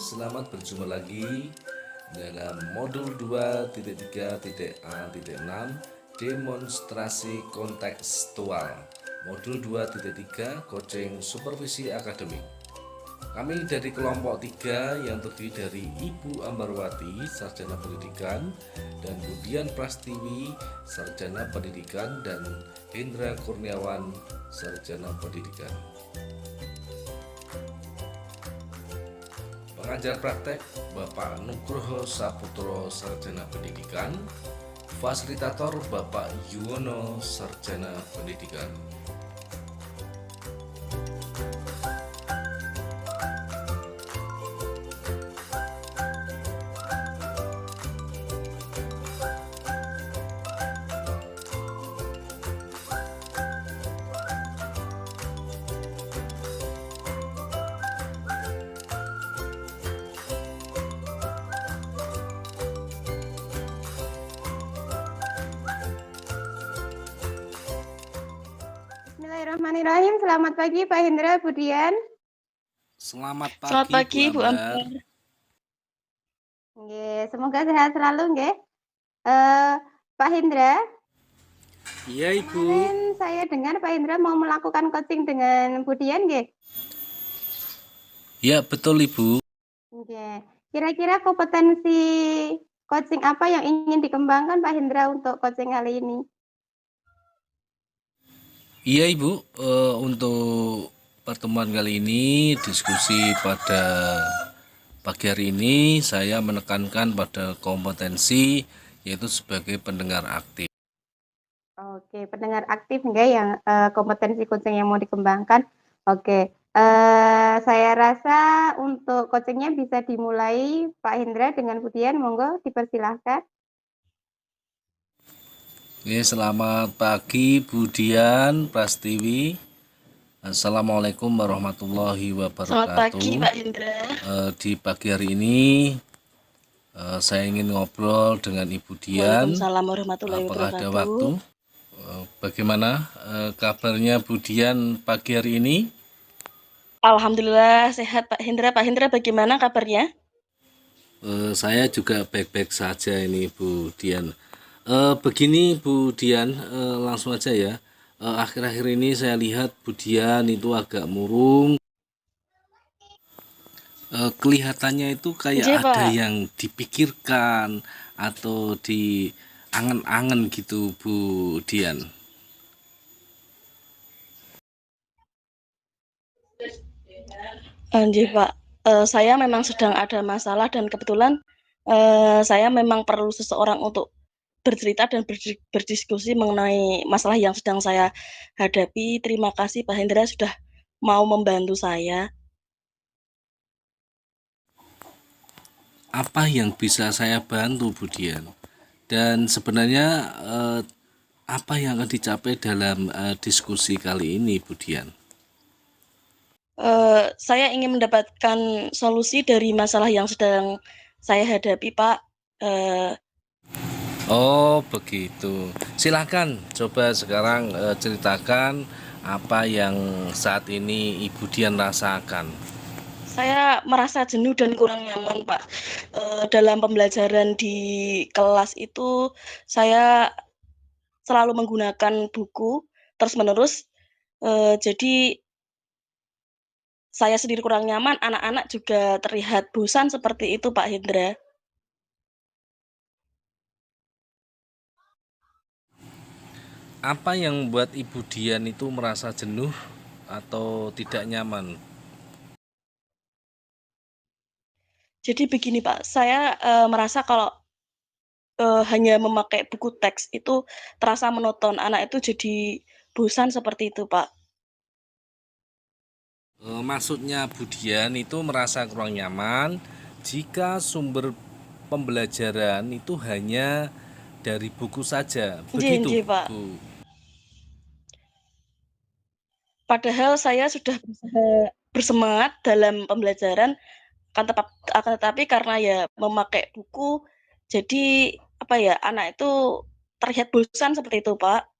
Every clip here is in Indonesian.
Selamat berjumpa lagi dalam modul 2.3.A.6 demonstrasi kontekstual. Modul 2.3 coaching supervisi akademik. Kami dari kelompok 3 yang terdiri dari Ibu Ambarwati, Sarjana Pendidikan, dan Budian Prastiwi, Sarjana Pendidikan, dan Hendra Kurniawan, Sarjana Pendidikan. Pengajar praktek Bapak Nugroho Saputro, Sarjana Pendidikan. Fasilitator Bapak Yuwono, Sarjana Pendidikan. Bismillahirrahmanirrahim. Selamat pagi Pak Hendra, Budian. Selamat Selamat pagi Bu Ambar. Semoga sehat selalu, nggih. Pak Hendra. Iya, Ibu. Kemarin saya dengar Pak Hendra mau melakukan coaching dengan Budian, nggih. Ya, betul Ibu. Kira-kira kompetensi coaching apa yang ingin dikembangkan Pak Hendra untuk coaching kali ini? Iya Ibu, untuk pertemuan kali ini, diskusi pada pagi hari ini saya menekankan pada kompetensi yaitu sebagai pendengar aktif. Oke, pendengar aktif nggak yang kompetensi coaching yang mau dikembangkan. Oke, saya rasa untuk coachingnya bisa dimulai Pak Hendra dengan Budian, monggo dipersilahkan. Oke, selamat pagi Budian Prastiwi. Assalamualaikum warahmatullahi wabarakatuh. Selamat pagi Pak Hendra. Di pagi hari ini saya ingin ngobrol dengan Ibu Dian. Waalaikumsalam warahmatullahi Apakah wabarakatuh. ada waktu? Bagaimana kabarnya Bu Dian pagi hari ini? Alhamdulillah sehat Pak Hendra. Pak Hendra bagaimana kabarnya? Saya juga baik-baik saja ini Bu Dian. Begini Bu Dian, langsung aja ya. Akhir-akhir ini saya lihat Bu Dian itu agak murung. Kelihatannya itu kayak Nggih, ada Pak. yang dipikirkan atau diangen-angen gitu Bu Dian. Nggih, Pak. Saya memang sedang ada masalah dan kebetulan saya memang perlu seseorang untuk bercerita dan berdiskusi mengenai masalah yang sedang saya hadapi. Terima kasih Pak Hendra sudah mau membantu saya. Apa yang bisa saya bantu Bu Dian? Dan sebenarnya apa yang akan dicapai dalam diskusi kali ini Bu Dian? Saya ingin mendapatkan solusi dari masalah yang sedang saya hadapi, Pak. Oh begitu. Silahkan coba sekarang ceritakan apa yang saat ini Ibu Dian rasakan. Saya merasa jenuh dan kurang nyaman, Pak. Dalam pembelajaran di kelas itu saya selalu menggunakan buku terus-menerus. Jadi saya sendiri kurang nyaman, anak-anak juga terlihat bosan seperti itu, Pak Hendra. Apa yang membuat Ibu Dian itu merasa jenuh atau tidak nyaman? Jadi begini, Pak, saya merasa kalau hanya memakai buku teks itu terasa monoton, anak itu jadi bosan seperti itu, Pak. Maksudnya Bu Dian itu merasa kurang nyaman jika sumber pembelajaran itu hanya dari buku saja. Begitu Nggih, Pak. Bu. Padahal saya sudah berusaha bersemangat dalam pembelajaran, akan tetapi karena ya memakai buku, jadi apa ya, anak itu terlihat bosan seperti itu, Pak.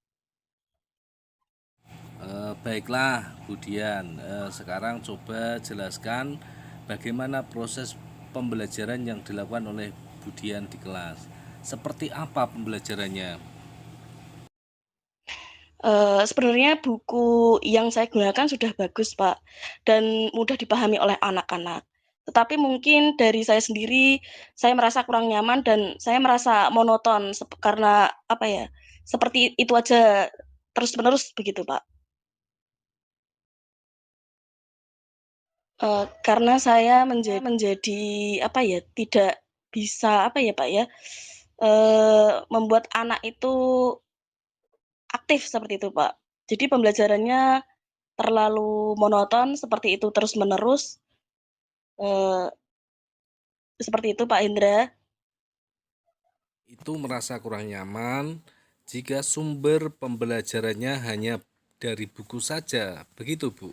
Baiklah Bu Dian, sekarang coba jelaskan bagaimana proses pembelajaran yang dilakukan oleh Budian di kelas. Seperti apa pembelajarannya? Sebenarnya buku yang saya gunakan sudah bagus, Pak, dan mudah dipahami oleh anak-anak. Tetapi mungkin dari saya sendiri, saya merasa kurang nyaman dan saya merasa monoton karena apa ya, seperti itu aja terus-menerus begitu, Pak. Karena saya menjadi apa ya, tidak bisa apa ya, Pak, ya, membuat anak itu aktif seperti itu, Pak. Jadi pembelajarannya terlalu monoton seperti itu terus-menerus, eee, seperti itu, Pak Indra. Itu merasa kurang nyaman jika sumber pembelajarannya hanya dari buku saja. Begitu, Bu.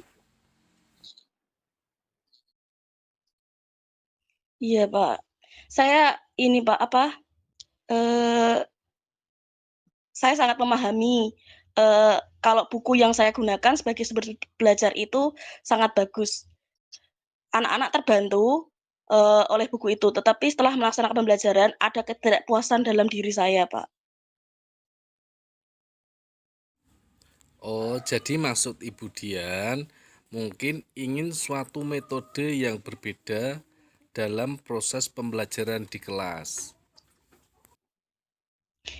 Iya, Pak. Saya ini, Pak, apa, eee, saya sangat memahami, kalau buku yang saya gunakan sebagai sumber belajar itu sangat bagus. Anak-anak terbantu, oleh buku itu, tetapi setelah melaksanakan pembelajaran ada ketidakpuasan dalam diri saya, Pak. Oh, jadi maksud Ibu Dian mungkin ingin suatu metode yang berbeda dalam proses pembelajaran di kelas.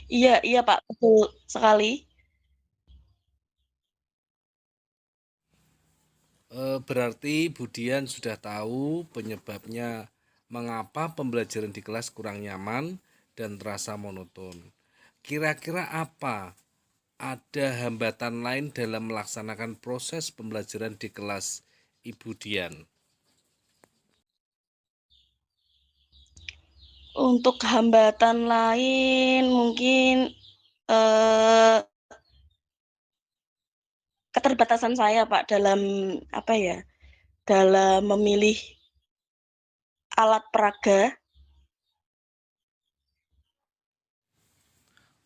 Iya iya, Pak, betul sekali. Berarti Budian sudah tahu penyebabnya mengapa pembelajaran di kelas kurang nyaman dan terasa monoton. Kira-kira apa? Ada hambatan lain dalam melaksanakan proses pembelajaran di kelas Ibu Dian? Untuk hambatan lain mungkin, eee, keterbatasan saya, Pak, dalam apa ya, dalam memilih alat peraga.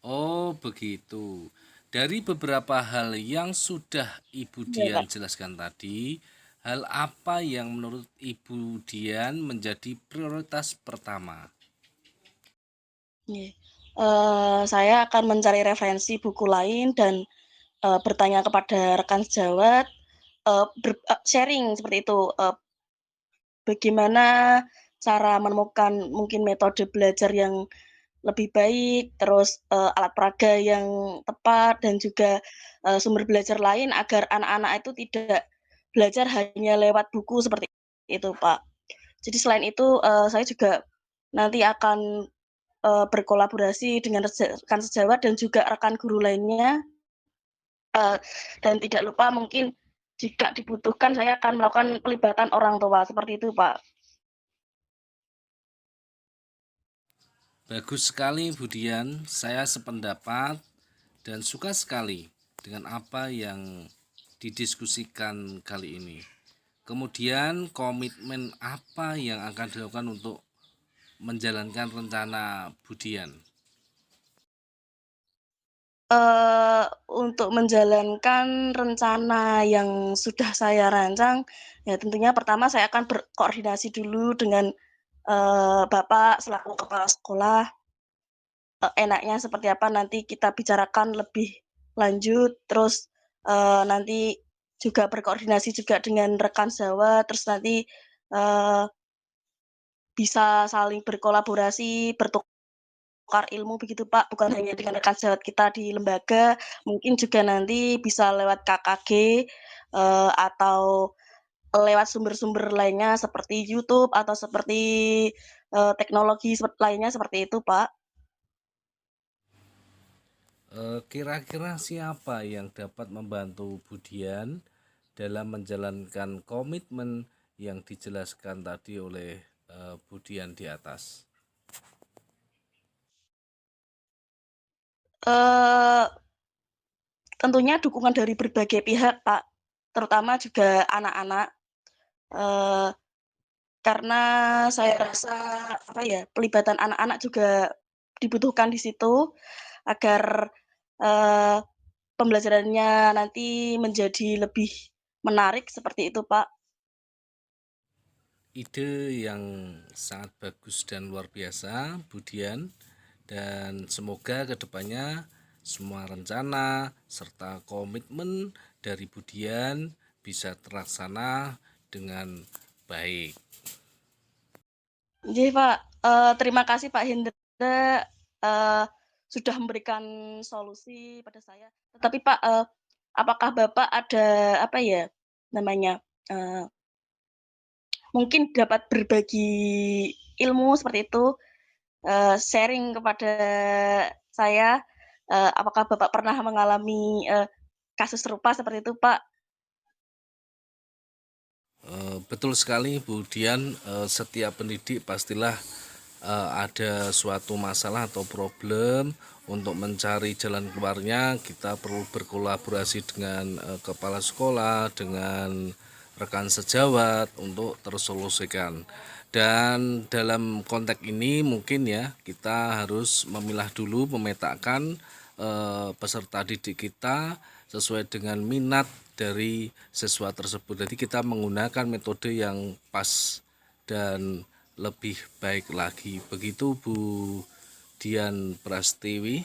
Oh, begitu. Dari beberapa hal yang sudah Ibu Iya, Dian Pak. jelaskan tadi, hal apa yang menurut Ibu Dian menjadi prioritas pertama? Iya. Saya akan mencari referensi buku lain dan, bertanya kepada rekan sejawat, sharing seperti itu, bagaimana cara menemukan mungkin metode belajar yang lebih baik, terus, alat peraga yang tepat dan juga, sumber belajar lain agar anak-anak itu tidak belajar hanya lewat buku seperti itu, Pak. Jadi selain itu, saya juga nanti akan, berkolaborasi dengan rekan sejawat dan juga rekan guru lainnya, eee, dan tidak lupa mungkin jika dibutuhkan saya akan melakukan pelibatan orang tua, seperti itu, Pak. Bagus sekali Budian, saya sependapat dan suka sekali dengan apa yang didiskusikan kali ini. Kemudian komitmen apa yang akan dilakukan untuk menjalankan rencana Budian? Untuk menjalankan rencana yang sudah saya rancang, ya tentunya pertama saya akan berkoordinasi dulu dengan, Bapak selaku kepala sekolah, enaknya seperti apa nanti kita bicarakan lebih lanjut, terus, nanti juga berkoordinasi juga dengan rekan sejawat, terus nanti, eee, bisa saling berkolaborasi, tukar ilmu begitu, Pak, bukan hanya dengan rekan sejawat kita di lembaga, mungkin juga nanti bisa lewat KKG, atau lewat sumber-sumber lainnya seperti YouTube atau seperti, teknologi lainnya seperti itu, Pak. Kira-kira siapa yang dapat membantu Budian dalam menjalankan komitmen yang dijelaskan tadi oleh Budian di atas? Eee, Tentunya dukungan dari berbagai pihak, Pak, terutama juga anak-anak, eee, karena saya rasa, apa ya, pelibatan anak-anak juga dibutuhkan di situ agar, eee, pembelajarannya nanti menjadi lebih menarik seperti itu, Pak. ide yang sangat bagus dan luar biasa, Budian. Dan semoga kedepannya semua rencana serta komitmen dari Budian bisa terlaksana dengan baik. Nggih, Pak. Terima kasih Pak Hendra, sudah memberikan solusi pada saya. Tetapi Pak, apakah Bapak ada, apa ya namanya, mungkin dapat berbagi ilmu seperti itu, sharing kepada saya, apakah Bapak pernah mengalami, kasus serupa seperti itu, Pak? Betul sekali, Budian. Setiap pendidik pastilah ada suatu masalah atau problem. Untuk mencari jalan keluarnya kita perlu berkolaborasi dengan kepala sekolah, dengan rekan sejawat untuk tersolusikan. Dan dalam konteks ini mungkin ya kita harus memilah dulu, memetakan peserta didik kita sesuai dengan minat dari siswa tersebut. Jadi kita menggunakan metode yang pas dan lebih baik lagi. Begitu Bu Dian Prastiwi.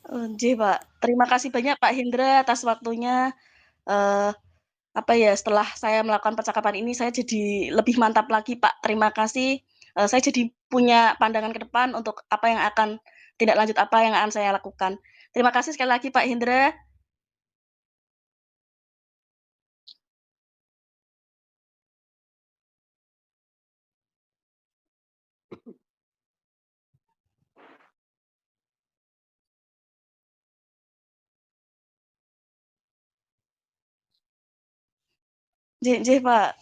Nggih, Pak. Terima kasih banyak Pak Hendra atas waktunya. Eee, apa ya, setelah saya melakukan percakapan ini saya jadi lebih mantap lagi, Pak. Terima kasih, saya jadi punya pandangan ke depan untuk apa yang akan tindak lanjut apa yang akan saya lakukan. Terima kasih sekali lagi Pak Hendra. Nggih nggih, Pak.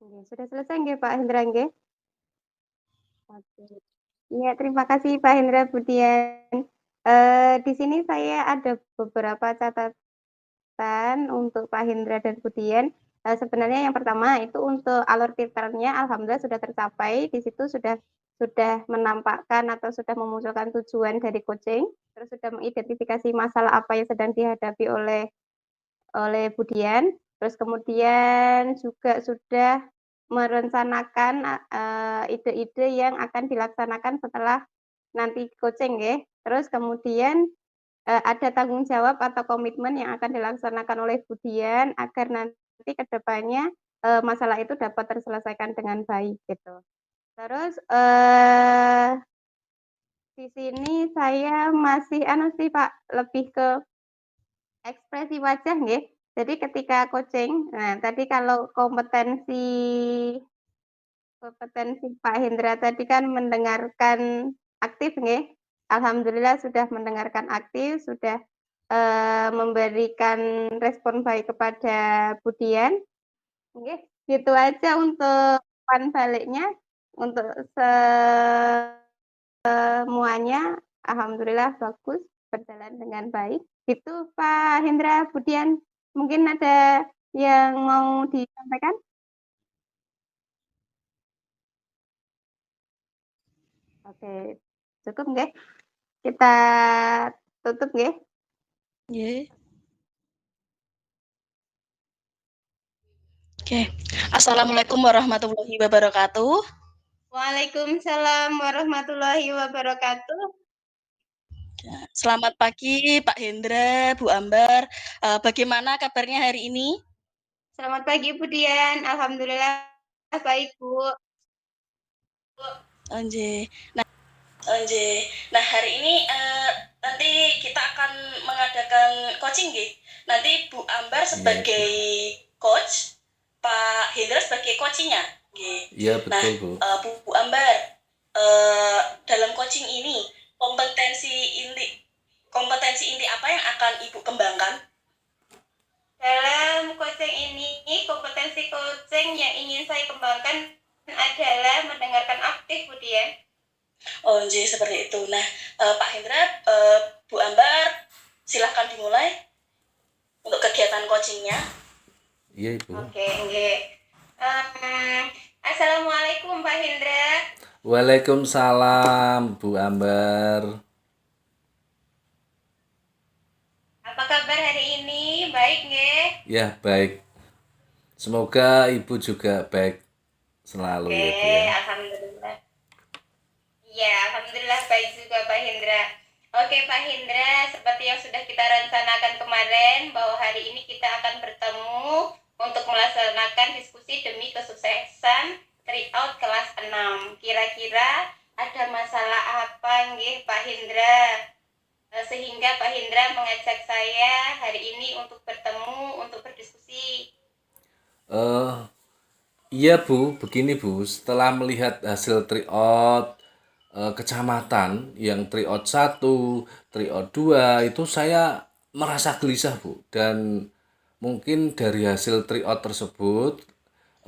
Nggih, sudah selesai nggih Pak Hendra nggih? Oke. Iya, terima kasih Pak Hendra Budian. Di sini saya ada beberapa catatan untuk Pak Hendra dan Budian. Sebenarnya yang pertama itu untuk alur filternya alhamdulillah sudah tercapai. Di situ sudah menampakkan atau sudah memunculkan tujuan dari coaching, terus sudah mengidentifikasi masalah apa yang sedang dihadapi oleh Budian, terus kemudian juga sudah merencanakan, ide-ide yang akan dilaksanakan setelah nanti coaching nggih. Terus kemudian, ada tanggung jawab atau komitmen yang akan dilaksanakan oleh Budian agar nanti ke depannya, masalah itu dapat terselesaikan dengan baik gitu. Terus, di sini saya masih sih Pak, lebih ke ekspresi wajah nggih. Jadi ketika coaching, nah tadi kalau kompetensi Pak Hendra tadi kan mendengarkan aktif nggih. Alhamdulillah sudah mendengarkan aktif, sudah, memberikan respon baik kepada Budian, nggih. Gitu aja untuk umpan baliknya, untuk semuanya alhamdulillah bagus, berjalan dengan baik. Itu Pak Hendra, Budian, mungkin ada yang mau disampaikan? Oke, cukup nggih? Kita tutup nggih? Nggih. Oke. Assalamualaikum warahmatullahi wabarakatuh. Waalaikumsalam warahmatullahi wabarakatuh. Selamat pagi Pak Hendra, Bu Ambar. Bagaimana kabarnya hari ini? Selamat pagi Budian, alhamdulillah baik Bu. Nggih. Nah, hari ini nanti kita akan mengadakan coaching nggih. Nanti Bu Ambar sebagai coach, Pak Hendra sebagai coaching-nya nggih. Iya betul Bu. Nah, Bu Ambar, dalam coaching ini kompetensi inti apa yang akan Ibu kembangkan? Dalam coaching ini, kompetensi coaching yang ingin saya kembangkan adalah mendengarkan aktif Budian. Oh, nggih seperti itu. Nah, Pak Hendra, Bu Ambar, silahkan dimulai untuk kegiatan coachingnya. Iya Ibu. Oke, nggih. Assalamualaikum Pak Hendra. Waalaikumsalam Bu Ambar. Apa Ya, baik. Semoga Ibu juga baik selalu Oke, ya, Bu ya. alhamdulillah. Iya, alhamdulillah baik juga Pak Hendra. Oke Pak Hendra, seperti yang sudah kita rencanakan kemarin bahwa hari ini kita akan bertemu untuk melaksanakan diskusi demi kesuksesan tryout kelas 6. Kira-kira ada masalah apa nggih Pak Hendra? Sehingga Pak Hendra mengajak saya hari ini untuk bertemu, untuk berdiskusi. Eh, iya Bu, begini Bu, setelah melihat hasil tryout kecamatan yang tryout 1, tryout 2 itu saya merasa gelisah Bu, dan mungkin dari hasil tryout tersebut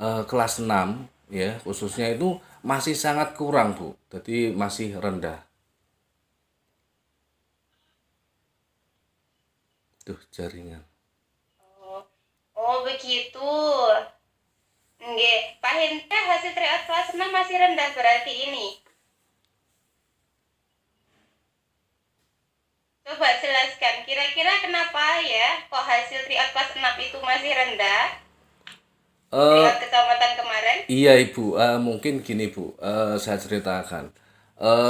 kelas 6 ya khususnya itu masih sangat kurang Bu, jadi masih rendah. Tuh jaringan. Oh, oh begitu. Nggih, Pak Hendra hasil tryout kelas 6 masih rendah berarti ini. Coba jelaskan, kira-kira kenapa ya kok hasil tryout kelas 6 itu masih rendah? Eh Tryout kecamatan kemarin? Iya Ibu, mungkin gini Bu, saya ceritakan.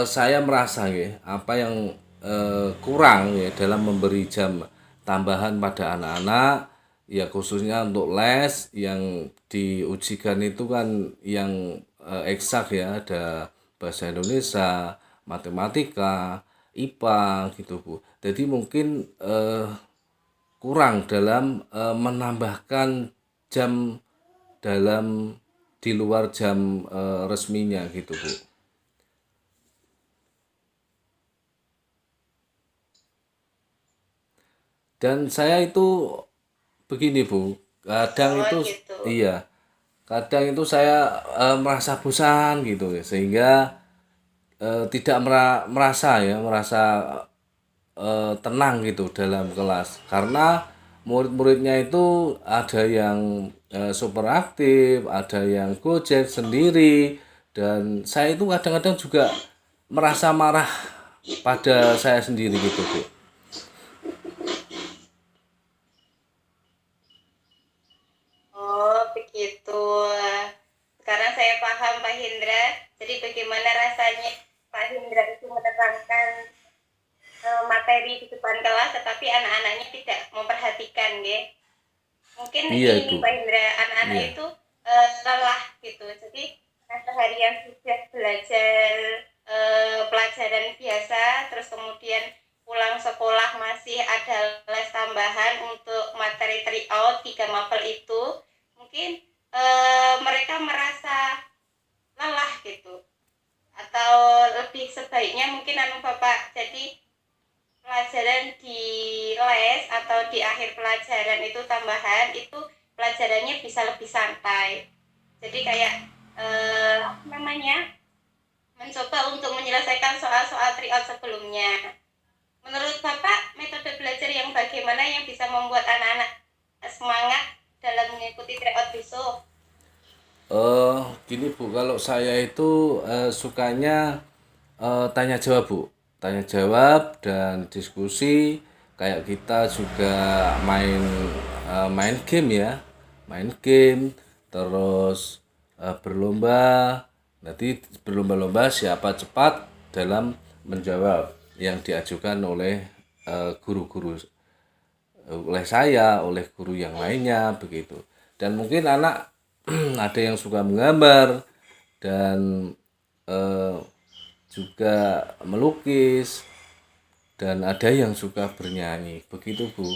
Saya merasa ya, apa yang kurang ya dalam memberi jam tambahan pada anak-anak, ya khususnya untuk les yang diujikan itu kan yang eksak ya, ada bahasa Indonesia, matematika, IPA gitu Bu. Jadi mungkin kurang dalam menambahkan jam dalam di luar jam resminya gitu Bu. Dan saya itu begini Bu, kadang Oh itu gitu. iya, kadang itu saya merasa bosan gitu ya, sehingga tidak merasa ya, merasa tenang gitu dalam kelas karena murid-muridnya itu ada yang super aktif, ada yang gojek sendiri, dan saya itu kadang-kadang juga merasa marah pada saya sendiri gitu Bu. Oh begitu. Sekarang saya paham Pak Hendra. Jadi bagaimana rasanya Pak Hendra itu menerangkan materi di depan kelas tetapi anak-anaknya tidak memperhatikan ya. Mungkin Iya ini Ibu, Pak Hendra, anak-anak iya, itu lelah gitu. Jadi seharian sudah belajar pelajaran biasa, terus kemudian pulang sekolah masih ada les tambahan untuk materi tryout 3 mapel itu, mungkin mereka merasa lelah gitu. Atau lebih sebaiknya mungkin Bapak, jadi pelajaran di les atau di akhir pelajaran itu tambahan itu pelajarannya bisa lebih santai. Jadi kayak apa namanya, mencoba untuk menyelesaikan soal-soal tryout sebelumnya. Menurut Bapak, metode belajar yang bagaimana yang bisa membuat anak-anak semangat dalam mengikuti tryout besok? Gini Bu, kalau saya itu sukanya tanya jawab Bu, tanya jawab dan diskusi, kayak kita juga main game ya, main game, terus berlomba, nanti berlomba-lomba siapa cepat dalam menjawab yang diajukan oleh guru-guru, oleh saya, oleh guru yang lainnya begitu. Dan mungkin anak ada yang suka menggambar dan eh, juga melukis, dan ada yang suka bernyanyi. Begitu Bu.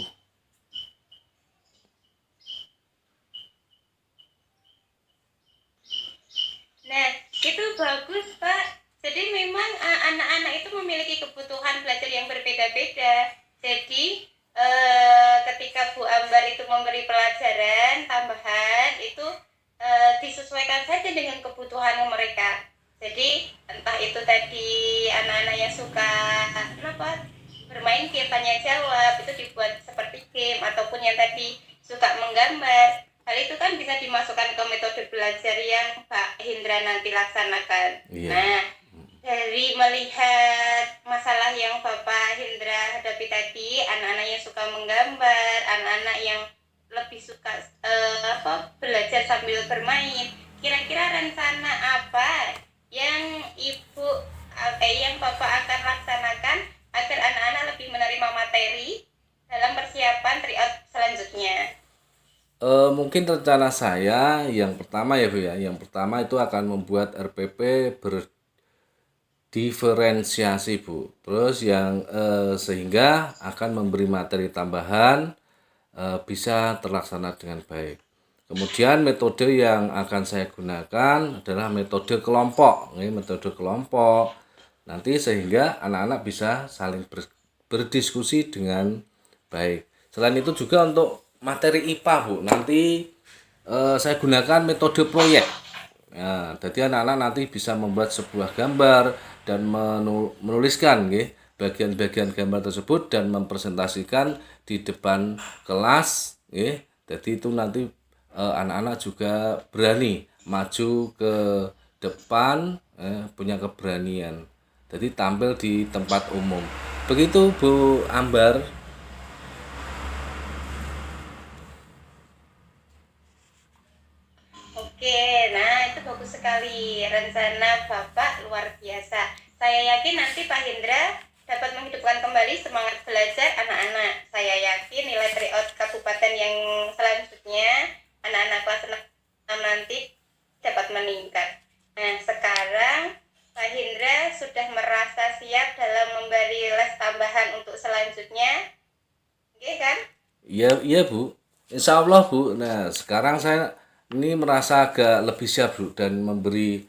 Nah, itu bagus, Pak. Jadi memang anak-anak itu memiliki kebutuhan belajar yang berbeda-beda. Jadi ketika Bu Ambar itu memberi pelajaran tambahan itu disesuaikan saja dengan kebutuhan mereka. Jadi entah itu tadi anak-anak yang suka apa bermain game tanya jawab itu dibuat seperti game, ataupun yang tadi suka menggambar, hal itu kan bisa dimasukkan ke metode belajar yang Pak Hendra nanti laksanakan. Iya. Nah, dari melihat masalah yang Bapak Hendra hadapi tadi, anak-anak yang suka menggambar, anak-anak yang lebih suka belajar sambil bermain. Kira-kira rencana apa yang yang Bapak akan laksanakan agar anak-anak lebih menerima materi dalam persiapan tryout selanjutnya? Mungkin rencana saya yang pertama ya Bu ya, yang pertama itu akan membuat RPP berdiferensiasi Bu. Terus yang sehingga akan memberi materi tambahan bisa terlaksana dengan baik. Kemudian metode yang akan saya gunakan adalah metode kelompok. Ini metode kelompok. Nanti sehingga anak-anak bisa saling berdiskusi dengan baik. Selain itu juga untuk materi IPA Bu, nanti saya gunakan metode proyek. Nah, jadi anak-anak nanti bisa membuat sebuah gambar dan menuliskan bagian-bagian gambar tersebut dan mempresentasikan di depan kelas. Jadi itu nanti anak-anak juga berani maju ke depan, punya keberanian. Jadi tampil di tempat umum. Begitu Bu Ambar. Oke, nah itu bagus sekali. Rencana Bapak luar biasa. Saya yakin nanti Pak Hendra dapat menghidupkan kembali semangat belajar anak-anak. Saya yakin nilai tryout kabupaten yang selanjutnya anak-anak kelas 6 nanti dapat meningkat. Nah, sekarang Pak Hendra sudah merasa siap dalam memberi les tambahan untuk selanjutnya. Oke kan? Iya, iya Bu. Insya Allah Bu. Nah, sekarang saya ini merasa agak lebih siap Bu dan memberi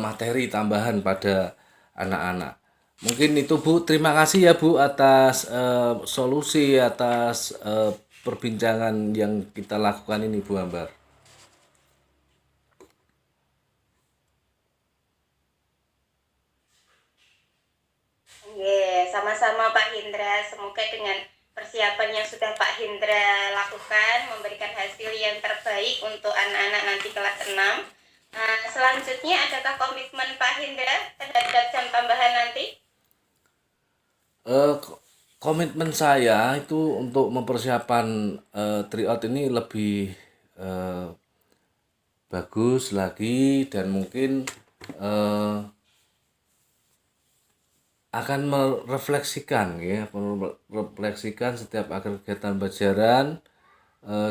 materi tambahan pada anak-anak. Mungkin itu Bu. Terima kasih ya Bu atas solusi, atas perbincangan yang kita lakukan ini Bu Ambar. Sama-sama Pak Hendra. Semoga dengan persiapan yang sudah Pak Hendra lakukan memberikan hasil yang terbaik untuk anak-anak nanti kelas 6. Nah, selanjutnya adakah komitmen Pak Hendra terhadap jam tambahan nanti? Eh, Komitmen saya itu untuk mempersiapkan tryout ini lebih eh, bagus lagi dan mungkin eh, akan merefleksikan setiap kegiatan pelajaran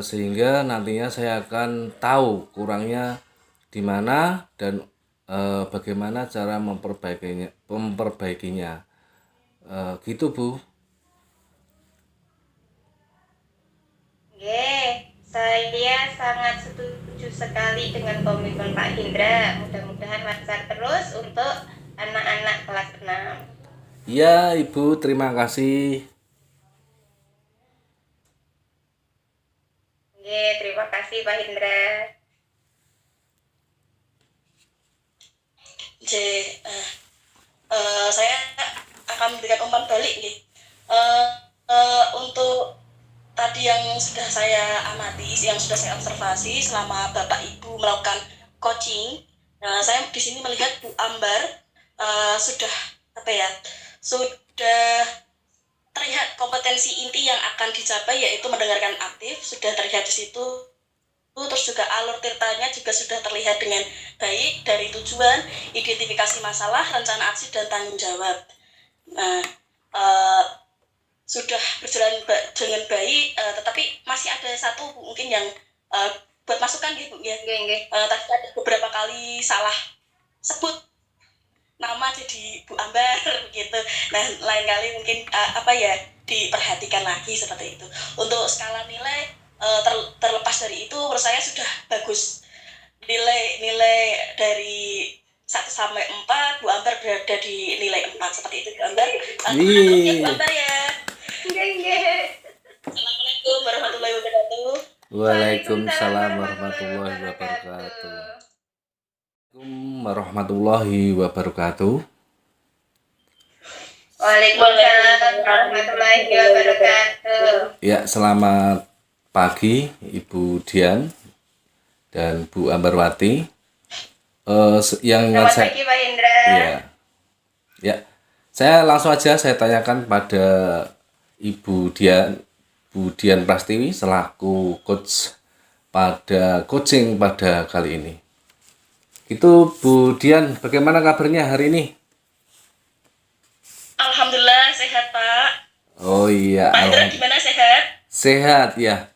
sehingga nantinya saya akan tahu kurangnya di mana dan bagaimana cara memperbaikinya. Gitu Bu. Saya sangat setuju sekali dengan komitmen Pak Hendra. Mudah-mudahan lancar terus untuk anak-anak kelas 6. Iya Ibu, terima kasih. Terima kasih Pak Hendra. Saya akan memberikan umpan balik nih. Untuk tadi yang sudah saya amati, yang sudah saya observasi selama Bapak Ibu melakukan coaching, saya di sini melihat Bu Ambar sudah terlihat kompetensi inti yang akan dicapai yaitu mendengarkan aktif, sudah terlihat di situ. Terus juga alur tirtanya juga sudah terlihat dengan baik dari tujuan, identifikasi masalah, rencana aksi, dan tanggung jawab. Nah, sudah berjalan dengan baik, tetapi masih ada satu mungkin yang buat masukan gitu ya. Tadi ada beberapa kali salah sebut nama jadi Bu Ambar gitu. Nah, lain kali mungkin diperhatikan lagi seperti itu. Untuk skala nilai terlepas dari itu menurut saya sudah bagus. Nilai dari 1 sampai 4 Bu Ambar berada di nilai 4 seperti itu Bu Ambar. Bu Ambar ya. Assalamualaikum warahmatullahi wabarakatuh. Waalaikumsalam warahmatullahi wabarakatuh. Warahmatullahi wabarakatuh. Waalaikumsalam warahmatullahi wabarakatuh. Ya, selamat pagi Ibu Dian dan Bu Ambarwati. Selamat pagi Pak Hendra. Ya, saya langsung aja saya tanyakan pada Ibu Dian. Bu Dian Prastiwi selaku coach pada coaching pada kali ini. Itu Bu Dian, bagaimana kabarnya hari ini? Alhamdulillah sehat, Pak. Oh iya, Pak Hendra gimana, sehat? sehat ya.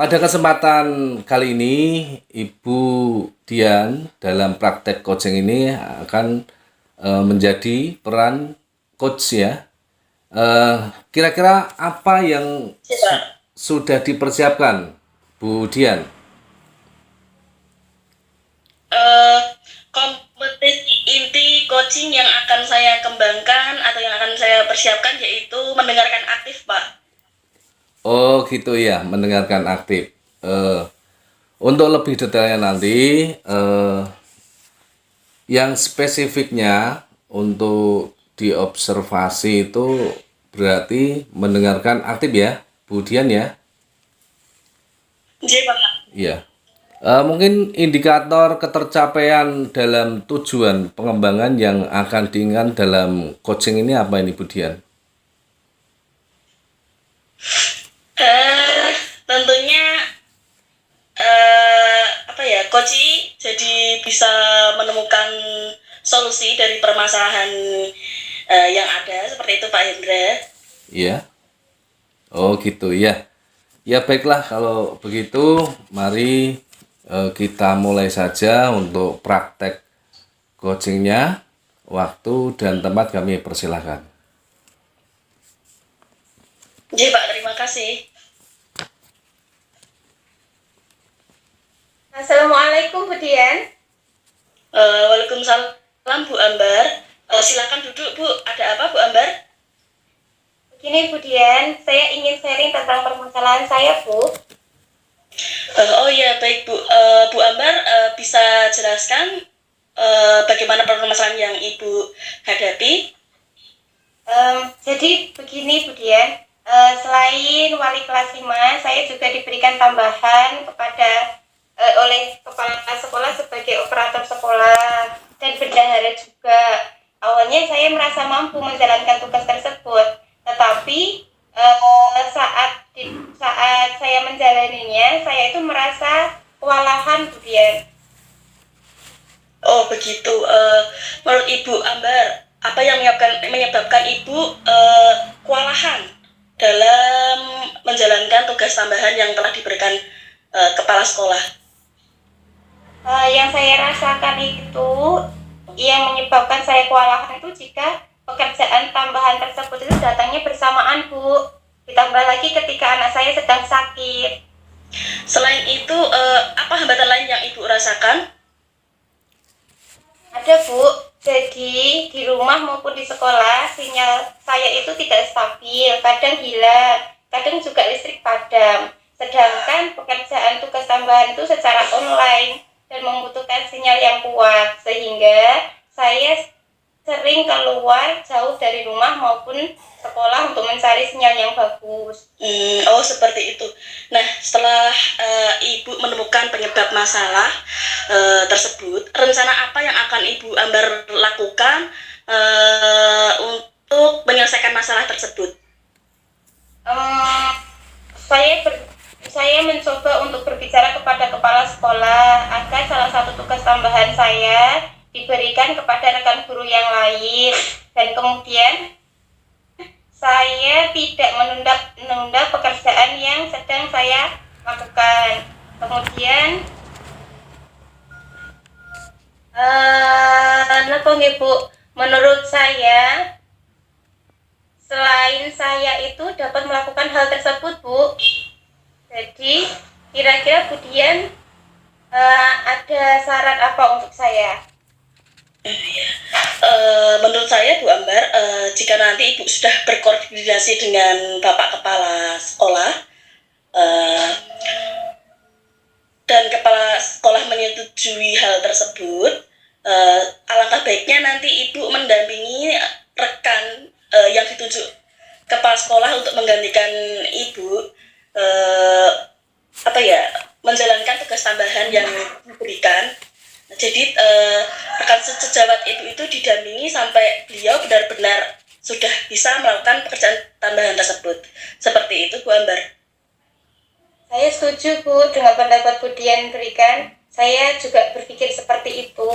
Pada kesempatan kali ini, Ibu Dian dalam praktek coaching ini akan menjadi peran coach ya. Kira-kira apa yang Ya, Pak. sudah dipersiapkan, Bu Dian? Eh, Kompetisi inti coaching yang akan saya kembangkan atau yang akan saya persiapkan yaitu mendengarkan aktif, Pak. Oh gitu ya, mendengarkan aktif. Untuk lebih detailnya nanti, yang spesifiknya untuk diobservasi itu berarti mendengarkan aktif ya, Bu Dian ya. Iya, Pak. Iya. Mungkin indikator ketercapaian dalam tujuan pengembangan yang akan diinginkan dalam coaching ini apa ini Bu Dian? Tentunya apa ya, coach jadi bisa menemukan solusi dari permasalahan yang ada seperti itu, Pak Hendra. Iya. Oh gitu ya. Ya baiklah kalau begitu mari kita mulai saja untuk praktek coachingnya. Waktu dan tempat kami persilahkan. Iya, Pak, terima kasih. Assalamualaikum Bu Dian. Waalaikumsalam, Bu Ambar. Silakan duduk, Bu. Ada apa, Bu Ambar? Begini Bu Dian, saya ingin sharing tentang permasalahan saya Bu. Oh iya, baik, Bu. Bu Ambar, bisa jelaskan bagaimana permasalahan yang Ibu hadapi? Jadi begini Bu Dian, selain wali kelas 5, saya juga diberikan tambahan kepada oleh kepala sekolah sebagai operator sekolah dan bendahara juga. Awalnya saya merasa mampu menjalankan tugas tersebut, tetapi saat saya menjalaninya, saya itu merasa kewalahan Bu Dian. Oh, begitu. Menurut Ibu Ambar, apa yang menyebabkan Ibu kewalahan dalam menjalankan tugas tambahan yang telah diberikan kepala sekolah? Yang saya rasakan itu, yang menyebabkan saya kewalahan itu jika pekerjaan tambahan tersebut itu datangnya bersamaan Bu. Ditambah lagi ketika anak saya sedang sakit. Selain itu, apa hambatan lain yang Ibu rasakan? Ada Bu, jadi di rumah maupun di sekolah sinyal saya itu tidak stabil, kadang hilang, kadang juga listrik padam. Sedangkan pekerjaan tugas tambahan itu secara online dan membutuhkan sinyal yang kuat, sehingga saya sering keluar jauh dari rumah maupun sekolah untuk mencari sinyal yang bagus. Oh, seperti itu. Nah, setelah Ibu menemukan penyebab masalah tersebut, rencana apa yang akan Ibu Ambar lakukan untuk menyelesaikan masalah tersebut? Saya mencoba untuk berbicara kepada kepala sekolah agar salah satu tugas tambahan saya diberikan kepada rekan guru yang lain, dan kemudian saya tidak menunda pekerjaan yang sedang saya lakukan. Kemudian Bu, menurut saya selain saya itu dapat melakukan hal tersebut Bu. Jadi kira-kira Bu Dian ada saran apa untuk saya? Menurut saya, Bu Ambar, jika nanti Ibu sudah berkoordinasi dengan Bapak Kepala Sekolah dan Kepala Sekolah menyetujui hal tersebut, alangkah baiknya nanti Ibu mendampingi rekan yang ditunjuk Kepala Sekolah untuk menggantikan Ibu menjalankan tugas tambahan yang diberikan. Jadi rekan sejawat Ibu itu didampingi sampai beliau benar-benar sudah bisa melakukan pekerjaan tambahan tersebut. Seperti itu, Bu Ambar. Saya setuju Bu dengan pendapat Bu Dian berikan. Saya juga berpikir seperti itu.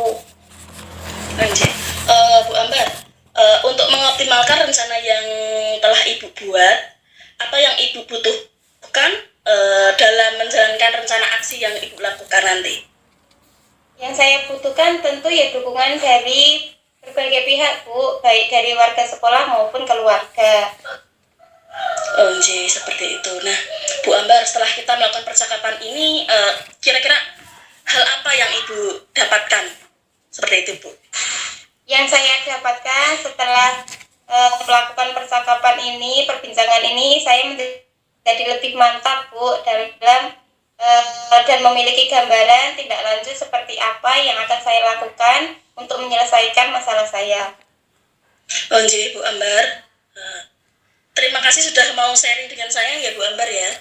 Anjir. Bu Ambar, untuk mengoptimalkan rencana yang telah Ibu buat, apa yang Ibu butuhkan dalam menjalankan rencana aksi yang Ibu lakukan nanti? Yang saya butuhkan tentu ya dukungan dari berbagai pihak Bu, baik dari warga sekolah maupun keluarga. Oh, seperti itu. Nah, Bu Ambar, setelah kita melakukan percakapan ini, kira-kira hal apa yang Ibu dapatkan? Seperti itu, Bu. Yang saya dapatkan setelah melakukan percakapan ini, perbincangan ini, saya menjadi lebih mantap Bu dalam dan memiliki gambaran tindak lanjut seperti apa yang akan saya lakukan untuk menyelesaikan masalah saya. Oh, Bu Ambar. Terima kasih sudah mau sharing dengan saya ya Bu Ambar ya.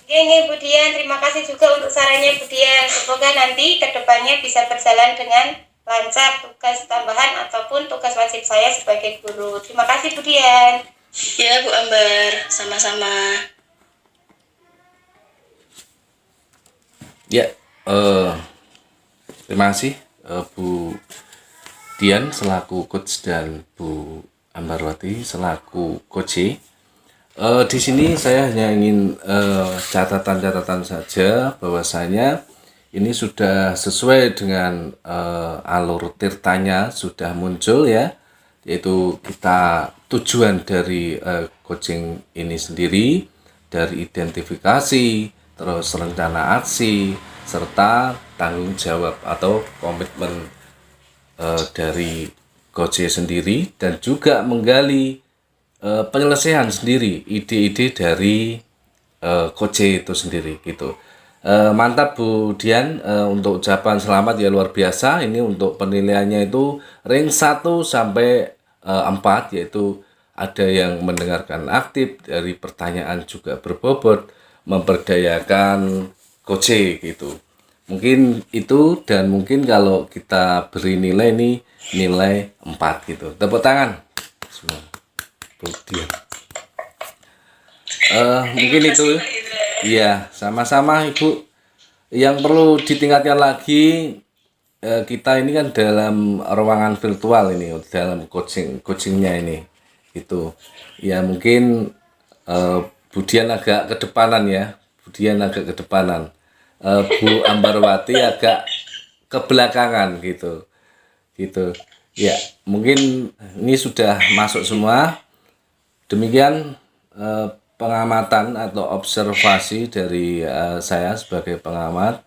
Oke, Bu Dian, terima kasih juga untuk sarannya Bu Dian. Semoga nanti kedepannya bisa berjalan dengan lancar tugas tambahan ataupun tugas wajib saya sebagai guru. Terima kasih Bu Dian. Ya Bu Ambar, sama-sama. Ya, terima kasih Bu Dian selaku coach dan Bu Ambarwati selaku coach. Di sini saya hanya ingin catatan-catatan saja bahwasanya ini sudah sesuai dengan alur tirtanya sudah muncul ya, yaitu kita tujuan dari coaching ini sendiri dari identifikasi, terus rencana aksi, serta tanggung jawab atau komitmen dari coach sendiri, dan juga menggali penyelesaian sendiri, ide-ide dari coach itu sendiri gitu. Mantap Bu Dian, untuk ucapan selamat ya luar biasa. Ini untuk penilaiannya itu rank 1 sampai 4, yaitu ada yang mendengarkan aktif, dari pertanyaan juga berbobot, memberdayakan coach gitu. Mungkin itu, dan mungkin kalau kita beri nilai ini nilai 4 gitu. Tepuk tangan semua Bu Dian. Mungkin itu. Iya, sama-sama Ibu. Yang perlu ditingkatkan lagi, kita ini kan dalam ruangan virtual ini, dalam coachingnya ini itu ya, mungkin Bu Dian agak kedepanan ya, Bu Dian agak kedepanan, Bu Ambarwati agak kebelakangan gitu ya. Mungkin ini sudah masuk semua. Demikian pengamatan atau observasi dari saya sebagai pengamat.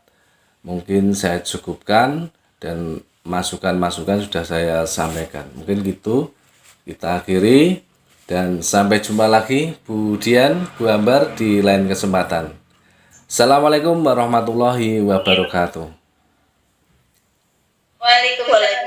Mungkin saya cukupkan, dan masukan-masukan sudah saya sampaikan. Mungkin gitu kita akhiri, dan sampai jumpa lagi Bu Dian, Bu Ambar di lain kesempatan. Assalamualaikum warahmatullahi wabarakatuh. Waalaikumsalam.